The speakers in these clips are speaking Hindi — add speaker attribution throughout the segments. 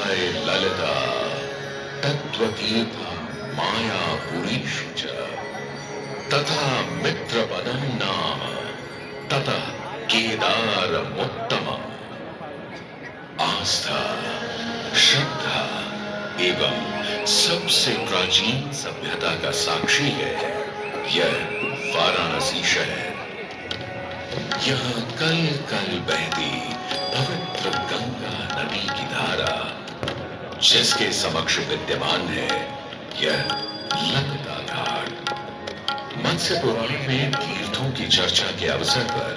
Speaker 1: गाय ललिता तत्त्वतीर्थं मायापुरीषु च तथा मित्रपदं नाम ततः केदारमुत्तमम्। आस्था, श्रद्धा एवं सबसे प्राचीन सभ्यता का साक्षी है यह वाराणसी शहर। यहाँ कल कल बहती पवित्र गंगा नदी की धारा, जिसके समक्ष विद्यमान है यह ललिता घाट। मत्स्य पुराण में तीर्थों की चर्चा के अवसर पर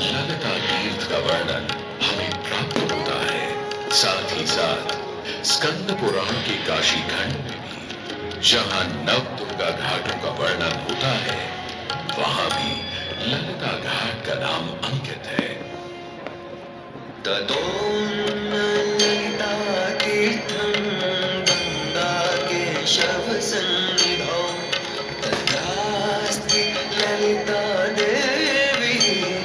Speaker 1: ललिता तीर्थ का वर्णन हमें प्राप्त होता है। साथ ही साथ स्कंद पुराण के काशी खंड में भी जहां नव दुर्गा घाटों का वर्णन होता है, वहां भी ललिता घाट का नाम अंकित है।
Speaker 2: ततो ललिता तीर्थं गंगा केशव सन्निधौ तथास्ति ललिता देवी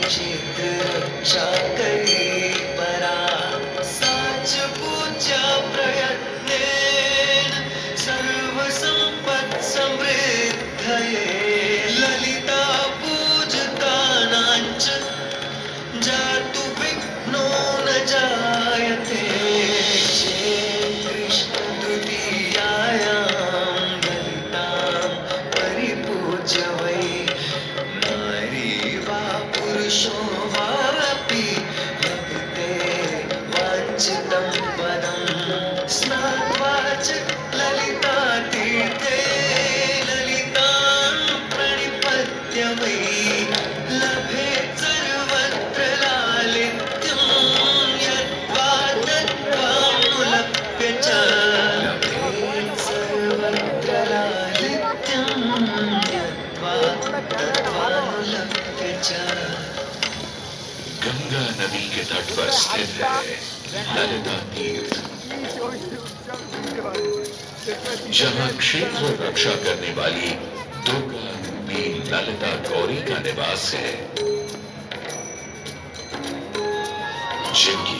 Speaker 2: क्षेत्ररक्षाकरी परा साच पूजा प्रयत्नेन सर्वसंपत् समृद्धये ललिता पूजकानां च जातु विघ्नो न जायते। कृष्ण द्वितीयायां ललितां परिपूज्य वै नारी वा पुरुषो वापि लभते वाञ्छितं पदं स्नात्वा च ललिता तीर्थे ललितां प्रणिपत्य वै लभेत् सर्वत्र लालित्यं यद्वा तद्वानुलप्य च लभेत् सर्वत्र लालित्यं यद्वा तद्वानुलप्य च।
Speaker 1: गंगा नदी के तट पर स्थित है ललिता तीर्थ, जहां क्षेत्र रक्षा करने वाली दुर्गा रूपी ललिता गौरी का निवास है, जिनकी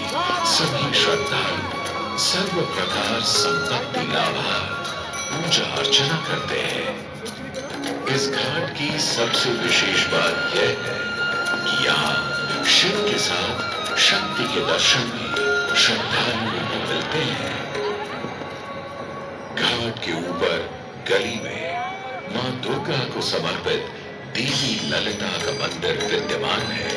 Speaker 1: सभी श्रद्धालु सर्व प्रकार संपत्ति लाभार्थ पूजा अर्चना करते हैं। इस घाट की सबसे विशेष बात यह है कि यहाँ शिव के साथ शक्ति के दर्शन भी श्रद्धालुओं को मिलते हैं। घाट के ऊपर गली में मां दुर्गा को समर्पित देवी ललिता का मंदिर विद्यमान है।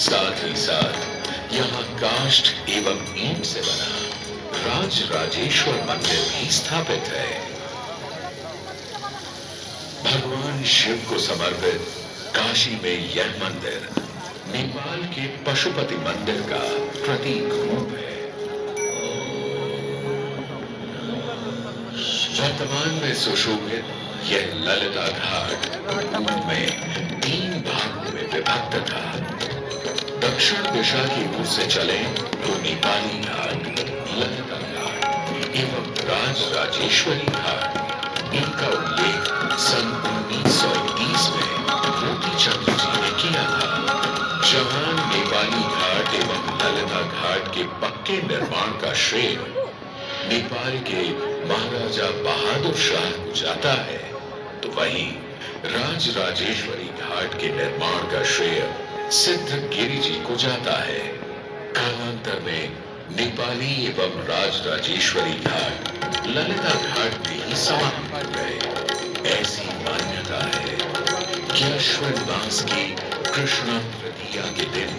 Speaker 1: साथ ही साथ यहाँ काष्ठ एवं ईंट से बना राज राजेश्वर मंदिर भी स्थापित है। भगवान शिव को समर्पित काशी में यह मंदिर नेपाल के पशुपति मंदिर का प्रतीक रूप है। वर्तमान में सुशोभित यह ललिता घाट पूर्व में 3 भागों में विभक्त था। दक्षिण दिशा की ओर से चले तो नेपाली घाट, ललिता घाट एवं राज राजेश्वरी घाट। इनका उल्लेख सन 1930 में मोती चंद्र जी ने किया था, जहां नेपाली घाट एवं ललिता घाट के पक्के निर्माण का श्रेय नेपाल के महाराजा बहादुर शाह को जाता है, तो वहीं राज राजेश्वरी घाट के निर्माण का श्रेय सिद्धगिरी जी को जाता है। कालांतर में नेपाली एवं राज राजेश्वरी घाट ललिता घाट में ही समाप्त हो गए। ऐसी मान्यता है कि अश्विन मास की कृष्ण तृतीया के दिन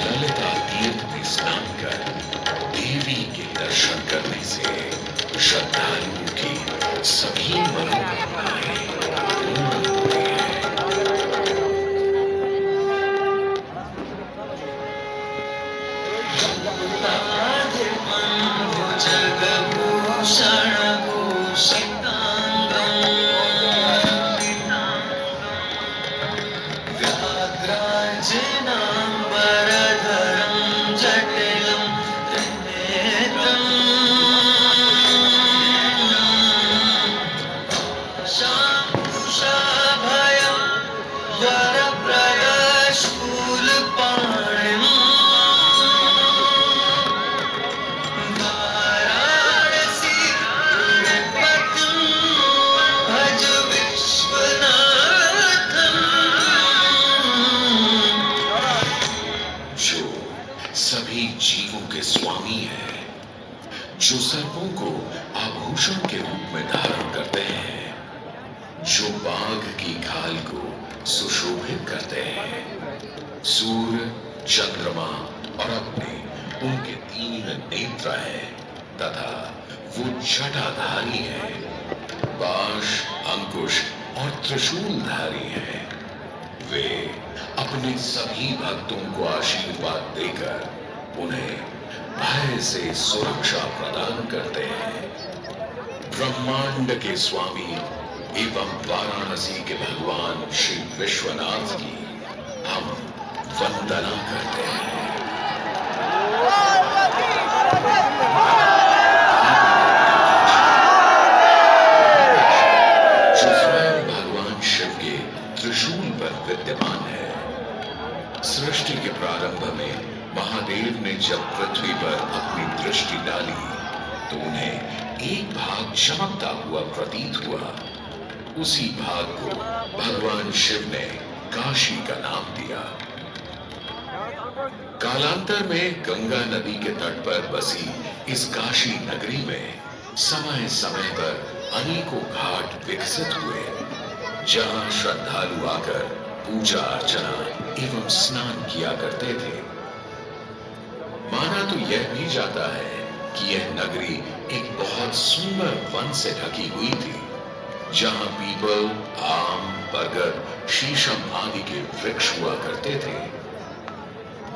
Speaker 1: ललिता तीर्थ में स्नान कर देवी के दर्शन करने से श्रद्धालुओं की सभी मनोकामनाएं पूर्ण होती हैं। सभी जीवों के स्वामी है, जो सर्पों को आभूषण के रूप में धारण करते हैं, जो बाघ की खाल को सुशोभित करते हैं। सूर्य, चंद्रमा और अग्नि उनके 3 नेत्र हैं तथा वो जटाधारी है। पाश, अंकुश और त्रिशूलधारी है। वे अपने सभी भक्तों को आशीर्वाद देकर उन्हें भय से सुरक्षा प्रदान करते हैं। ब्रह्मांड के स्वामी एवं वाराणसी के भगवान श्री विश्वनाथ की हम वंदना करते हैं। जो स्वयं भगवान शिव के त्रिशूल पर विद्यमान है। सृष्टि के प्रारंभ में महादेव ने जब पृथ्वी पर अपनी दृष्टि डाली तो उन्हें एक भाग चमकता हुआ प्रतीत हुआ। उसी भाग को भगवान शिव ने काशी का नाम दिया। कालांतर में गंगा नदी के तट पर बसी इस काशी नगरी में समय समय पर अनेकों घाट विकसित हुए, जहां श्रद्धालु आकर पूजा अर्चना एवं स्नान किया करते थे। माना तो यह भी जाता है कि यह नगरी एक बहुत सुंदर वन से ढकी हुई थी, जहां पीपल, आम, बरगद, शीशम आदि के वृक्ष हुआ करते थे,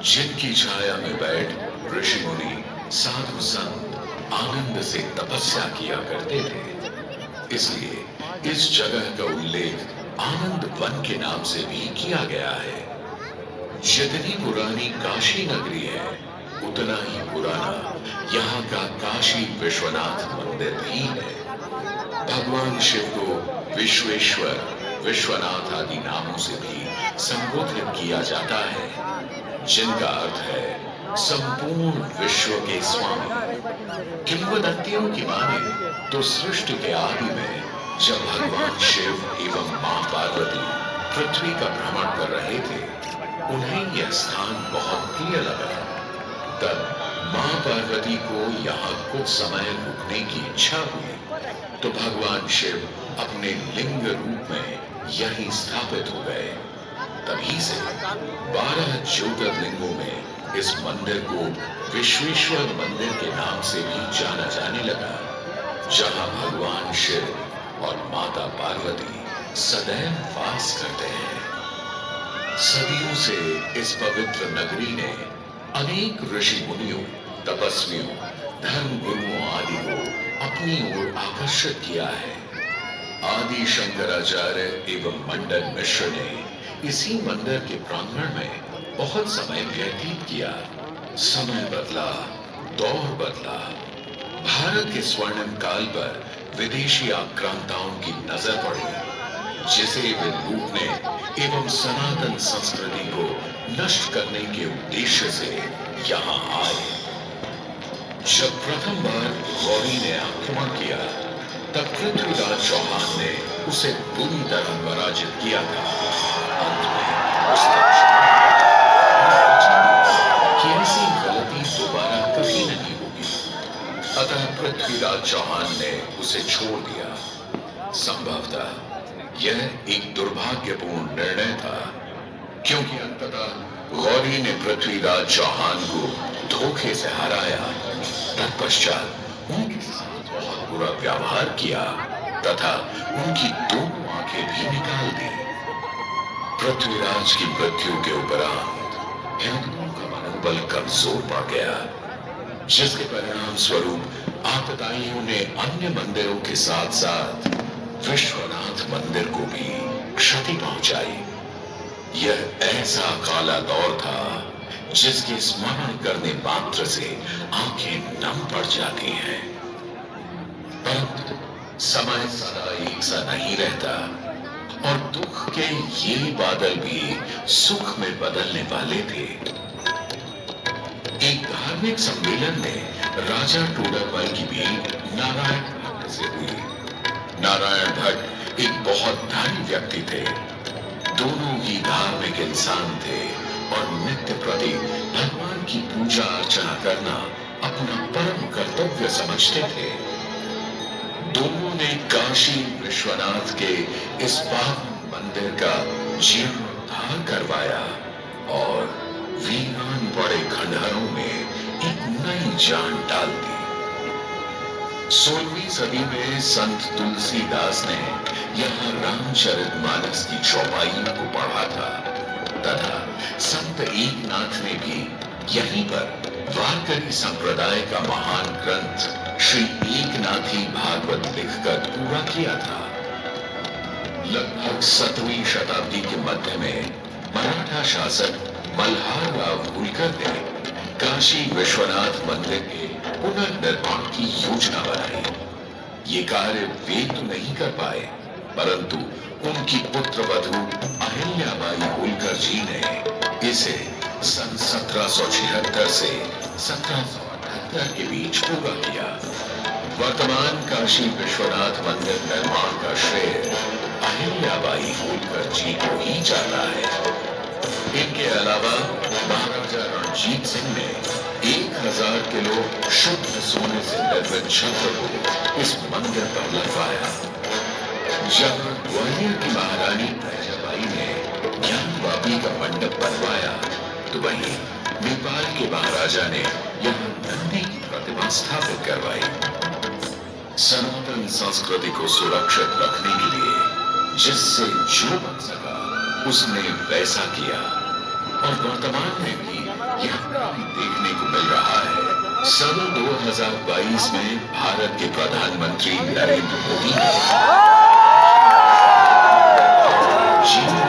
Speaker 1: जिनकी छाया में बैठ ऋषि मुनि, साधु संत आनंद से तपस्या किया करते थे। इसलिए इस जगह का उल्लेख आनंद वन के नाम से भी किया गया है। जितनी पुरानी काशी नगरी है, उतना ही पुराना यहाँ का काशी विश्वनाथ मंदिर भी है। भगवान शिव को विश्वेश्वर, विश्वनाथ आदि नामों से भी संबोधित किया जाता है, जिनका अर्थ है संपूर्ण विश्व के स्वामी। किंवदंतियों की माने तो सृष्टि के आदि में जब भगवान शिव एवं मां पार्वती पृथ्वी का भ्रमण कर रहे थे, उन्हें यह स्थान बहुत प्रिय लगा। तब मां पार्वती को यहाँ कुछ समय रुकने की इच्छा हुई, तो भगवान शिव अपने लिंग रूप में यहीं स्थापित हो गए। तभी से 12 ज्योतिर्लिंगों में इस मंदिर को विश्वेश्वर मंदिर के नाम से भी जाना जाने लगा, जहां भगवान शिव और माता पार्वती सदैव वास करते हैं। सदियों से इस पवित्र नगरी ने अनेक ऋषि मुनियों, तपस्वियों, धर्म गुरुओं आदि को अपनी ओर आकर्षित किया है। आदि शंकराचार्य एवं मंडन मिश्र ने इसी मंदिर के प्रांगण में बहुत समय व्यतीत किया। समय बदला, दौर बदला। भारत के स्वर्णिम काल पर विदेशी आक्रांताओं की नजर पड़ी, जिसे वे लूटने एवं सनातन संस्कृति को नष्ट करने के उद्देश्य से यहाँ आए। जब प्रथम बार गौरी ने आक्रमण किया, तब पृथ्वीराज चौहान ने उसे बुरी तरह पराजित किया था। अंत में उसने कि ऐसी गलती दोबारा कभी नहीं होगी, अतः पृथ्वीराज चौहान ने उसे छोड़ दिया। संभवतः यह एक दुर्भाग्यपूर्ण निर्णय था, क्योंकि अंततः गौरी ने पृथ्वीराज चौहान को धोखे से हराया। तत्पश्चात उनके साथ बहुत बुरा व्यवहार किया तथा उनकी दोनों आंखें भी निकाल दी। पृथ्वीराज की मृत्यु के उपरांत हिंदुओं का मनोबल कमजोर पड़ गया, जिसके परिणाम स्वरूप आपदाइयों ने अन्य मंदिरों के साथ साथ विश्वनाथ मंदिर को भी क्षति पहुंचाई। यह ऐसा काला दौर था जिसके स्मरण करने मात्र से आंखें नम पड़ जाती हैं। परंतु समय सदा एक सा नहीं रहता और दुख के ये बादल भी सुख में बदलने वाले थे। एक धार्मिक सम्मेलन में राजा टोडरमल की भेंट नारायण भट्ट से हुई। नारायण भट्ट एक बहुत धनी व्यक्ति थे। दोनों ही धार्मिक इंसान थे और नित्य प्रति भगवान की पूजा अर्चना करना अपना परम कर्तव्य समझते थे। दोनों ने काशी विश्वनाथ के इस पावन मंदिर का जीर्णोद्धार करवाया और वीरान पड़े खंडहरों में एक नई जान डाल दी। 16वीं सदी में संत तुलसीदास ने यहाँ रामचरितमानस की चौपाइयों को पढ़ा था तथा संत एकनाथ ने भी यहीं पर वारकरी संप्रदाय का महान ग्रंथ श्री एकनाथी भागवत लिखकर पूरा किया था। लगभग 7वीं शताब्दी के मध्य में मराठा शासक मल्हारराव होलकर ने काशी विश्वनाथ मंदिर के पुनर्निर्माण की योजना बनाई। ये कार्य वे तो नहीं कर पाए, परंतु उनकी पुत्रवधू अहिल्याबाई होलकर जी ने इसे सन 1776 से 1778 के बीच पूरा किया। वर्तमान काशी विश्वनाथ मंदिर निर्माण का श्रेय अहिल्याबाई होलकर जी को ही जाता है। इनके अलावा महाराजा रणजीत सिंह ने 1000 किलो शुद्ध सोने से निर्मित छत्र को इस मंदिर पर लगवाया। जब ग्वालियर की महारानी भैजाबाई ने ज्ञानवापी का मंडप बनवाया तो वहीं नेपाल के महाराजा ने यहाँ नंदी की प्रतिमा स्थापित करवाई। सनातन संस्कृति को सुरक्षित रखने के लिए जिससे जो बन सका उसने वैसा किया और वर्तमान में भी यह देखने को मिल रहा है। सन 2022 में भारत के प्रधानमंत्री नरेंद्र मोदी ने